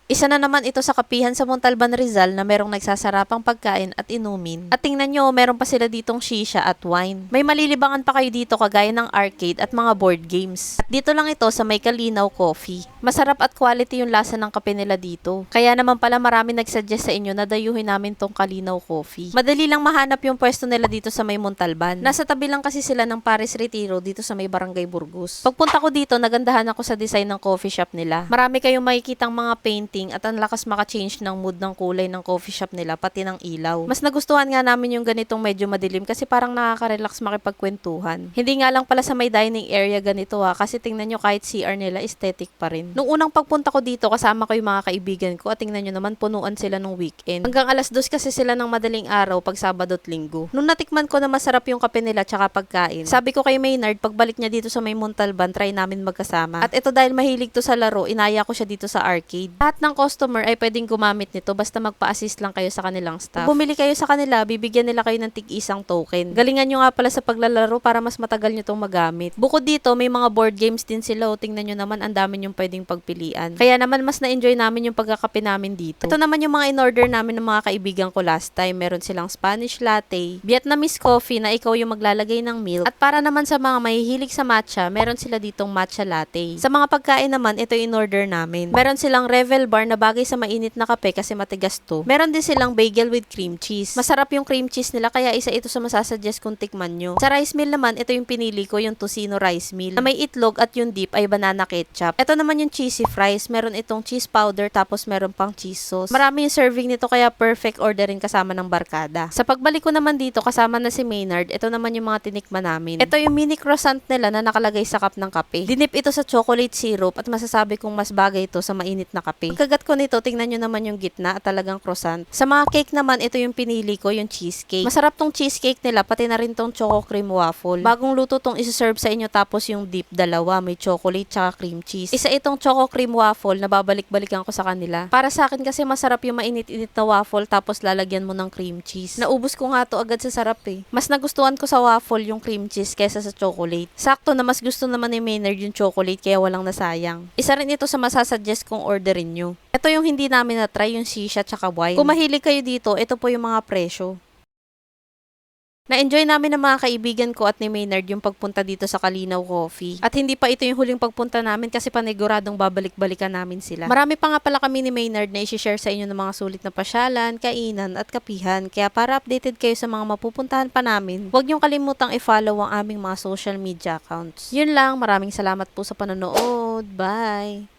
Isa na naman ito sa kapihan sa Montalban, Rizal na merong nagsasarapang pagkain at inumin. At tingnan nyo, meron pa sila ditong shisha at wine. May malilibangan pa kayo dito kagaya ng arcade at mga board games. At dito lang ito sa May Kalinaw Coffee. Masarap at quality yung lasa ng kape nila dito. Kaya naman pala marami nagsuggest sa inyo na dayuhin namin tong Kalinaw Coffee. Madali lang mahanap yung pwesto nila dito sa May Montalban. Nasa tabi lang kasi sila ng Paris Retiro dito sa May Barangay Burgos. Pagpunta ko dito, nagandahan ako sa design ng coffee shop nila. Marami kayong makikitang mga painting at ang lakas maka-change ng mood ng kulay ng coffee shop nila pati ng ilaw. Mas nagustuhan nga namin yung ganitong medyo madilim kasi parang nakaka-relax makipagkwentuhan. Hindi nga lang pala sa may dining area ganito kasi tingnan nyo kahit CR nila aesthetic pa rin. Nung unang pagpunta ko dito kasama ko yung mga kaibigan ko at tingnan nyo naman punuan sila nung weekend. Hanggang alas 2 kasi sila ng madaling araw pag Sabado at Linggo. Nung natikman ko na masarap yung kape nila tsaka pagkain, sabi ko kay Maynard pagbalik niya dito sa May Montalban try namin magkasama. At ito dahil mahilig to sa laro, inaya ko siya dito sa arcade. Lahat ng customer ay pwedeng gumamit nito basta magpa-assist lang kayo sa kanilang staff. Kung bumili kayo sa kanila, bibigyan nila kayo ng tig-isang token. Galingan nyo nga pala sa paglalaro para mas matagal nyo itong magamit. Bukod dito, may mga board games din sila. Tingnan nyo naman, ang dami nyong pwedeng pagpilian. Kaya naman mas na-enjoy namin yung pagkakape namin dito. Ito naman yung mga in-order namin ng mga kaibigan ko last time. Meron silang Spanish latte, Vietnamese coffee na ikaw yung maglalagay ng milk. At para naman sa mga mahihilig sa matcha, meron sila ditong matcha latte. Sa mga pagkain naman, ito yung in-order namin. Meron silang Revel bar na bagay sa mainit na kape kasi matigas to. Meron din silang bagel with cream cheese. Masarap yung cream cheese nila kaya isa ito sa masasuggest kung tikman nyo. Sa rice meal naman, ito yung pinili ko, yung tocino rice meal. Na may itlog at yung dip ay banana ketchup. Ito naman yung cheesy fries. Meron itong cheese powder tapos meron pang cheese sauce. Marami yung serving nito kaya perfect orderin kasama ng barkada. Sa pagbalik ko naman dito kasama na si Maynard, ito naman yung mga tinikman namin. Ito yung mini croissant nila na nakalagay sa cup ng kape. Dinip ito sa chocolate syrup at masasabi kong mas bagay ito sa mainit na kape. Pagkagat ko nito, tingnan nyo naman yung gitna at talagang croissant. Sa mga cake naman, ito yung pinili ko, yung cheesecake. Masarap tong cheesecake nila, pati na rin tong choco cream waffle. Bagong luto tong isi-serve sa inyo tapos yung dip dalawa, may chocolate tsaka cream cheese. Isa itong choco cream waffle na babalik-balikan ko sa kanila. Para sa akin kasi masarap yung mainit-init na waffle tapos lalagyan mo ng cream cheese. Naubos ko nga to agad sa sarap eh. Mas nagustuhan ko sa waffle yung cream cheese kesa sa chocolate. Sakto na mas gusto naman ni Maynard yung chocolate kaya walang nasayang. Isa rin ito sa masasuggest kong orderin nyo. Ito yung hindi namin na-try, yung shisha tsaka wine. Kung mahilig kayo dito, ito po yung mga presyo. Na-enjoy namin ng mga kaibigan ko at ni Maynard yung pagpunta dito sa Kalinaw Coffee. At hindi pa ito yung huling pagpunta namin kasi paniguradong babalik-balikan namin sila. Marami pa nga pala kami ni Maynard na i-share sa inyo ng mga sulit na pasyalan, kainan at kapihan. Kaya para updated kayo sa mga mapupuntahan pa namin, huwag niyong kalimutang i-follow ang aming mga social media accounts. Yun lang, maraming salamat po sa panonood. Bye!